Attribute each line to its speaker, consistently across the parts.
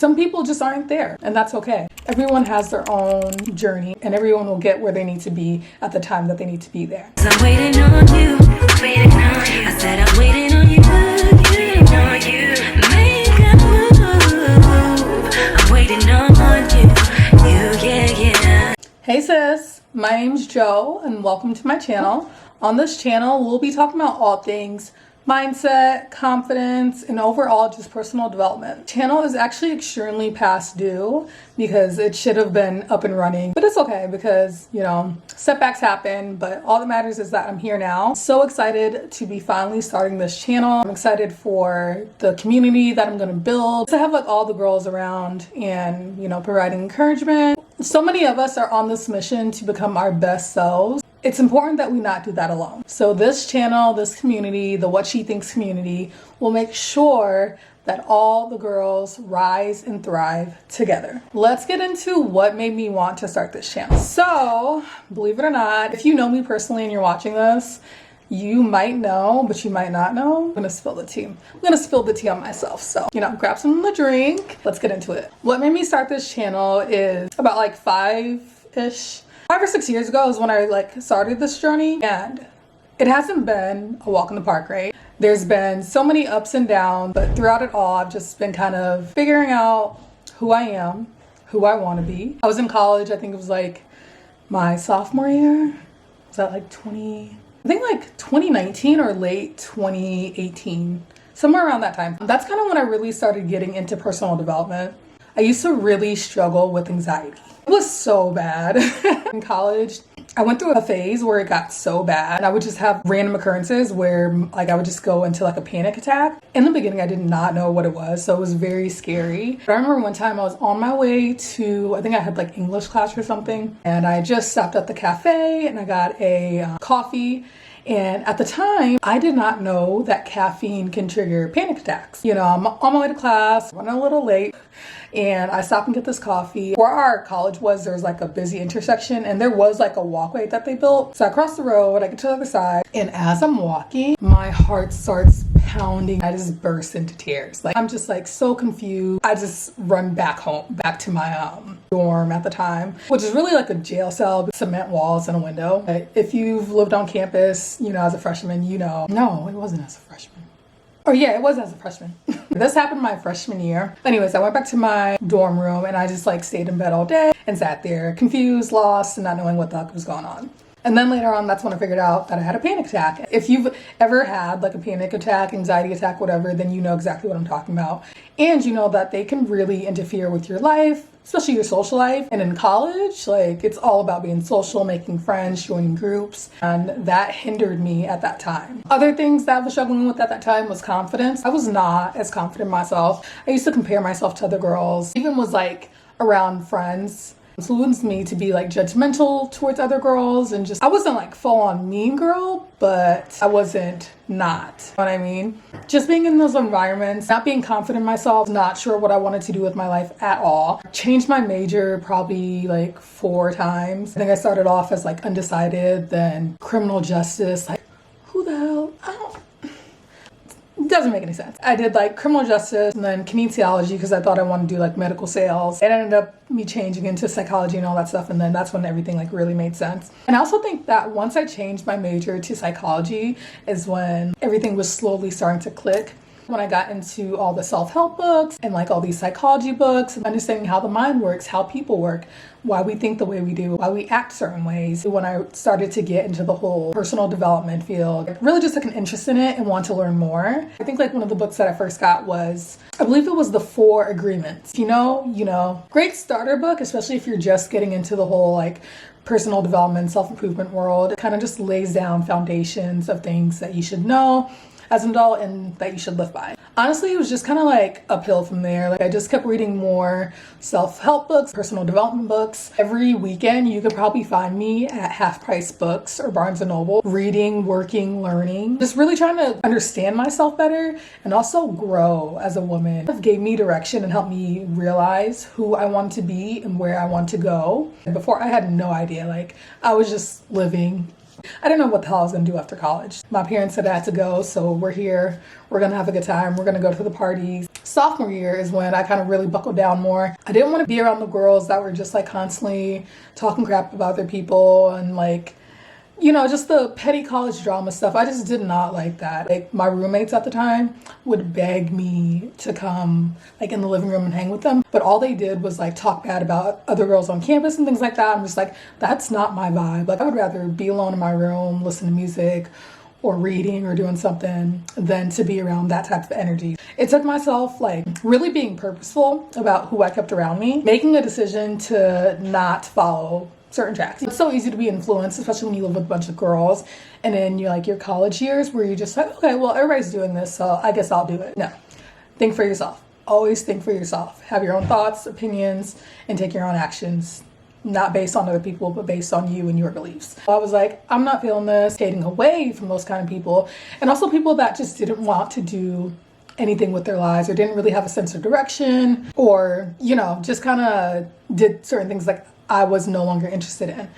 Speaker 1: Some people just aren't there, and that's okay. Everyone has their own journey, and everyone will get where they need to be at the time that they need to be there.
Speaker 2: I'm waiting on you, waiting on you. I said I'm waiting on you, waiting on you. Make a move. I'm waiting on you, yeah.
Speaker 1: Hey sis, my name's Jo, and welcome to my channel. On this channel, we'll be talking about all things mindset, confidence, and overall just personal development. The channel is actually extremely past due because it should have been up and running, but it's okay because, you know, setbacks happen, but all that matters is that I'm here now. So excited to be finally starting this channel. I'm excited for the community that I'm gonna build, to have like all the girls around and, you know, providing encouragement. So many of us are on this mission to become our best selves. It's important that we not do that alone. So this channel, this community, the What She Thinks community, will make sure that all the girls rise and thrive together. Let's get into what made me want to start this channel. So, believe it or not, if you know me personally and you're watching this, you might know, but you might not know. I'm gonna spill the tea. I'm gonna spill the tea on myself. So, you know, grab some to drink. Let's get into it. What made me start this channel is about like 5 or 6 years ago is when I like started this journey, and it hasn't been a walk in the park, right? There's been so many ups and downs, but throughout it all, I've just been kind of figuring out who I am, who I want to be. I was in college, I think it was like my sophomore year. Was that like 2019 or late 2018, somewhere around that time. That's kind of when I really started getting into personal development. I used to really struggle with anxiety. It was so bad. In college, I went through a phase where it got so bad. I would just have random occurrences where like I would just go into like a panic attack. In the beginning, I did not know what it was, so it was very scary. But I remember one time I was on my way to, I think I had like English class or something, and I just stopped at the cafe and I got a coffee. And at the time, I did not know that caffeine can trigger panic attacks. You know, I'm on my way to class, running a little late, and I stop and get this coffee. Where our college was, there was like a busy intersection, and there was like a walkway that they built. So I cross the road, I get to the other side, and as I'm walking, my heart starts pounding. I just burst into tears. Like, I'm just like so confused. I just run back home, back to my dorm at the time, which is really like a jail cell with cement walls and a window. If you've lived on campus, you know, as a freshman, you know. No, it wasn't as a freshman. Oh yeah, it was as a freshman. This happened my freshman year. Anyways, I went back to my dorm room and I just like stayed in bed all day and sat there confused, lost, and not knowing what the heck was going on. And then later on, that's when I figured out that I had a panic attack. If you've ever had like a panic attack, anxiety attack, whatever, then you know exactly what I'm talking about. And you know that they can really interfere with your life, especially your social life. And in college, like it's all about being social, making friends, joining groups. And that hindered me at that time. Other things that I was struggling with at that time was confidence. I was not as confident myself. I used to compare myself to other girls, even was like around friends. Influenced me to be like judgmental towards other girls, and just I wasn't like full on mean girl, but I wasn't not. You know what I mean? Just being in those environments, not being confident in myself, not sure what I wanted to do with my life at all. Changed my major probably like 4 times. I think I started off as like undecided, then criminal justice. Like, who the hell? It doesn't make any sense. I did like criminal justice and then kinesiology because I thought I wanted to do like medical sales. It ended up me changing into psychology and all that stuff, and then that's when everything like really made sense. And I also think that once I changed my major to psychology is when everything was slowly starting to click. When I got into all the self-help books and like all these psychology books and understanding how the mind works, how people work, why we think the way we do, why we act certain ways. When I started to get into the whole personal development field, I really just took an interest in it and want to learn more. I think like one of the books that I first got was, I believe it was The 4 Agreements. You know, great starter book, especially if you're just getting into the whole like personal development, self-improvement world. It kind of just lays down foundations of things that you should know as an adult and that you should live by. Honestly, it was just kind of like uphill from there. Like I just kept reading more self-help books, personal development books. Every weekend, you could probably find me at Half Price Books or Barnes & Noble, reading, working, learning, just really trying to understand myself better and also grow as a woman. It gave me direction and helped me realize who I want to be and where I want to go. And before, I had no idea. Like I was just living. I didn't know what the hell I was going to do after college. My parents said I had to go, so we're here. We're going to have a good time. We're going to go to the parties. So sophomore year is when I kind of really buckled down more. I didn't want to be around the girls that were just like constantly talking crap about other people and like, you know, just the petty college drama stuff. I just did not like that. Like my roommates at the time would beg me to come like in the living room and hang with them. But all they did was like talk bad about other girls on campus and things like that. I'm just like, that's not my vibe. Like I would rather be alone in my room, listen to music or reading or doing something than to be around that type of energy. It took myself like really being purposeful about who I kept around me, making a decision to not follow certain tracks. It's so easy to be influenced, especially when you live with a bunch of girls and in your college years where you're just like, okay, well, everybody's doing this, so I guess I'll do it. No, think for yourself. Always think for yourself. Have your own thoughts, opinions, and take your own actions, not based on other people, but based on you and your beliefs. I was like, I'm not feeling this, skating away from those kind of people, and also people that just didn't want to do anything with their lives or didn't really have a sense of direction or, just kind of did certain things like I was no longer interested in.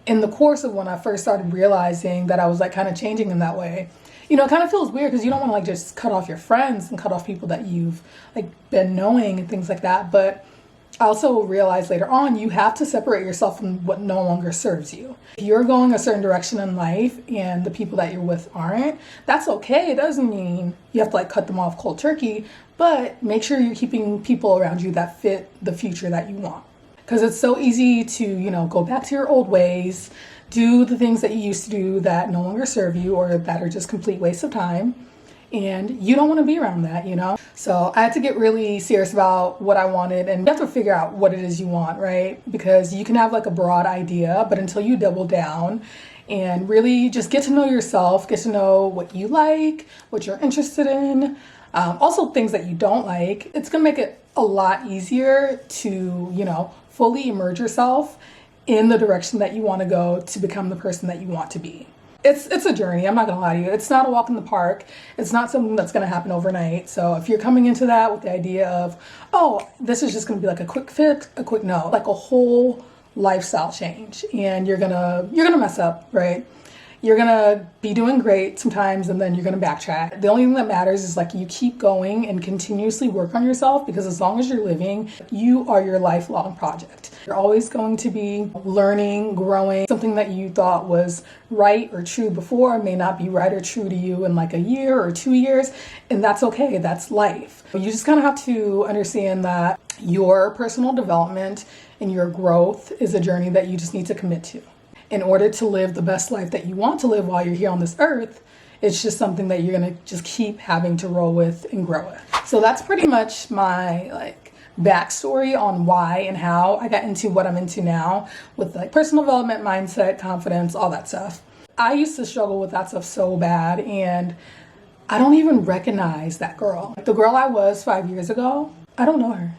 Speaker 1: In the course of when I first started realizing that I was like kind of changing in that way, it kind of feels weird because you don't want to like just cut off your friends and cut off people that you've like been knowing and things like that. But I also realized later on, you have to separate yourself from what no longer serves you. If you're going a certain direction in life and the people that you're with aren't, that's okay. It doesn't mean you have to like cut them off cold turkey, but make sure you're keeping people around you that fit the future that you want. Because it's so easy to, go back to your old ways, do the things that you used to do that no longer serve you or that are just complete waste of time. And you don't want to be around that, So I had to get really serious about what I wanted, and you have to figure out what it is you want, right? Because you can have like a broad idea, but until you double down and really just get to know yourself, get to know what you like, what you're interested in, also things that you don't like, it's going to make it a lot easier to, fully immerse yourself in the direction that you want to go to become the person that you want to be. It's a journey. I'm not going to lie to you. It's not a walk in the park. It's not something that's going to happen overnight. So if you're coming into that with the idea of, oh, this is just going to be like a quick fix, a quick no, like a whole lifestyle change, and you're going to mess up, right? You're going to be doing great sometimes, and then you're going to backtrack. The only thing that matters is like you keep going and continuously work on yourself, because as long as you're living, you are your lifelong project. You're always going to be learning, growing. Something that you thought was right or true before may not be right or true to you in like a year or 2 years, and that's okay. That's life. You just kind of have to understand that your personal development and your growth is a journey that you just need to commit to. In order to live the best life that you want to live while you're here on this earth, it's just something that you're going to just keep having to roll with and grow with. So that's pretty much my backstory on why and how I got into what I'm into now with personal development, mindset, confidence, all that stuff. I used to struggle with that stuff so bad, and I don't even recognize that girl. The girl I was 5 years ago, I don't know her.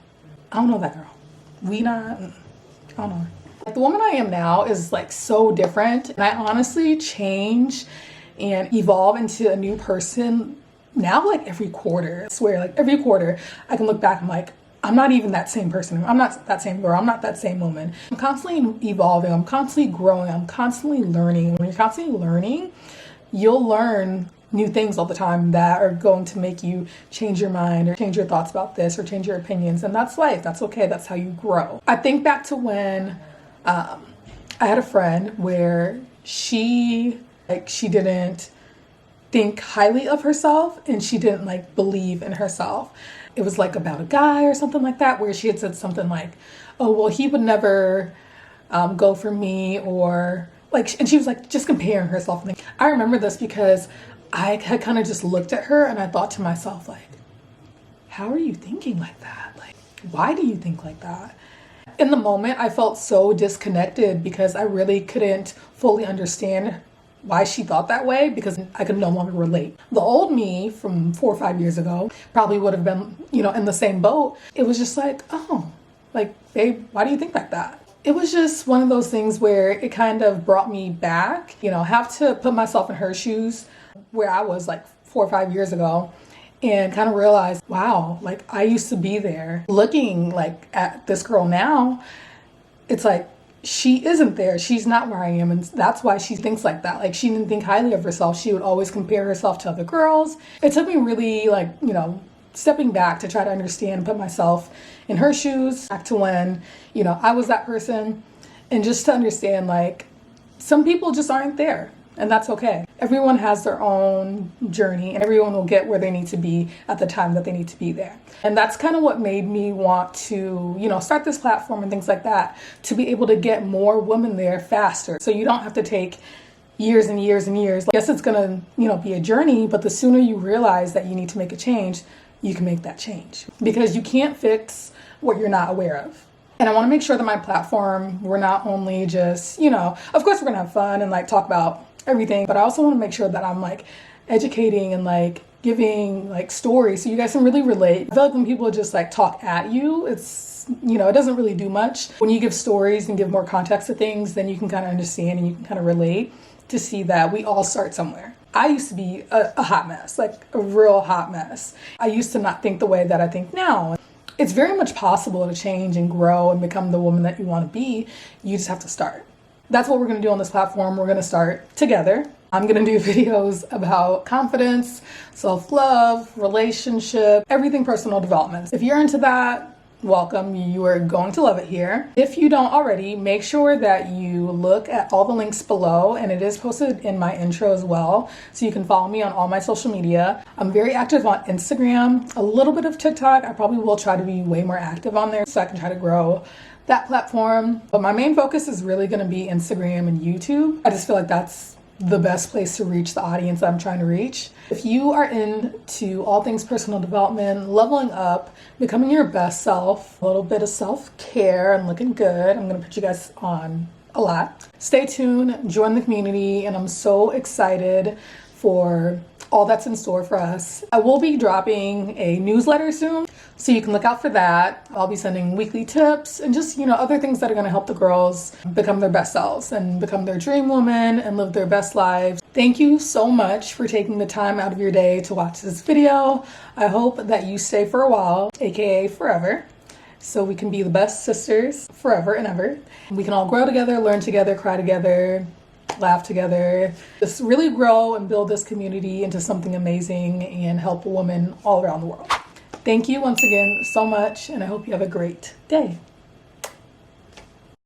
Speaker 1: I don't know that girl. I don't know her. The woman I am now is so different, and I honestly change and evolve into a new person now every quarter. I swear, every quarter I can look back and I'm not even that same person. I'm not that same girl. I'm not that same woman. I'm constantly evolving. I'm constantly growing. I'm constantly learning. When you're constantly learning, you'll learn new things all the time that are going to make you change your mind or change your thoughts about this or change your opinions. And that's life. That's okay. That's how you grow. I think back to when I had a friend where she didn't think highly of herself, and she didn't believe in herself. It was about a guy or something like that, where she had said something oh, well, he would never go for me, or and she was just comparing herself. I remember this because I had kind of just looked at her and I thought to myself, how are you thinking like that? Why do you think like that? In the moment, I felt so disconnected because I really couldn't fully understand why she thought that way, because I could no longer relate. The old me from 4 or 5 years ago probably would have been, in the same boat. It was just oh, babe, why do you think like that? It was just one of those things where it kind of brought me back, have to put myself in her shoes where I was 4 or 5 years ago, and kind of realize, wow, I used to be there. Looking at this girl now, it's she isn't there. She's not where I am, and that's why she thinks like that. She didn't think highly of herself. She would always compare herself to other girls. It took me really stepping back to try to understand and put myself in her shoes, back to when, you know, I was that person, and just to understand, like, some people just aren't there, and that's okay. Everyone has their own journey, and everyone will get where they need to be at the time that they need to be there. And that's kind of what made me want to, you know, start this platform and things like that, to be able to get more women there faster. So you don't have to take years and years and years. Yes, it's gonna, you know, be a journey, but the sooner you realize that you need to make a change, you can make that change, because you can't fix what you're not aware of. And I want to make sure that my platform, we're not only just, you know, of course we're gonna have fun and like talk about everything, but I also want to make sure that I'm like educating and like giving like stories so you guys can really relate. I feel like when people just like talk at you, it's, you know, it doesn't really do much. When you give stories and give more context to things, then you can kind of understand and you can kind of relate to see that we all start somewhere. I used to be a hot mess, like a real hot mess. I used to not think the way that I think now. It's very much possible to change and grow and become the woman that you want to be. You just have to start. That's what we're going to do on this platform. We're going to start together. I'm going to do videos about confidence, self-love, relationship, everything personal development. If you're into that, welcome. You are going to love it here. If you don't already, make sure that you look at all the links below, and it is posted in my intro as well, so you can follow me on all my social media. I'm very active on Instagram, a little bit of TikTok. I probably will try to be way more active on there so I can try to grow that platform. But my main focus is really going to be Instagram and YouTube. I just feel like that's the best place to reach the audience that I'm trying to reach. If you are into all things personal development, leveling up, becoming your best self, a little bit of self-care and looking good, I'm going to put you guys on a lot. Stay tuned, join the community, and I'm so excited for all that's in store for us. I will be dropping a newsletter soon, so you can look out for that. I'll be sending weekly tips and just, you know, other things that are going to help the girls become their best selves and become their dream woman and live their best lives. Thank you so much for taking the time out of your day to watch this video. I hope that you stay for a while, aka forever, so we can be the best sisters forever and ever. We can all grow together, learn together, cry together, laugh together, just really grow and build this community into something amazing and help women all around the world. Thank you once again so much, and I hope you have a great day.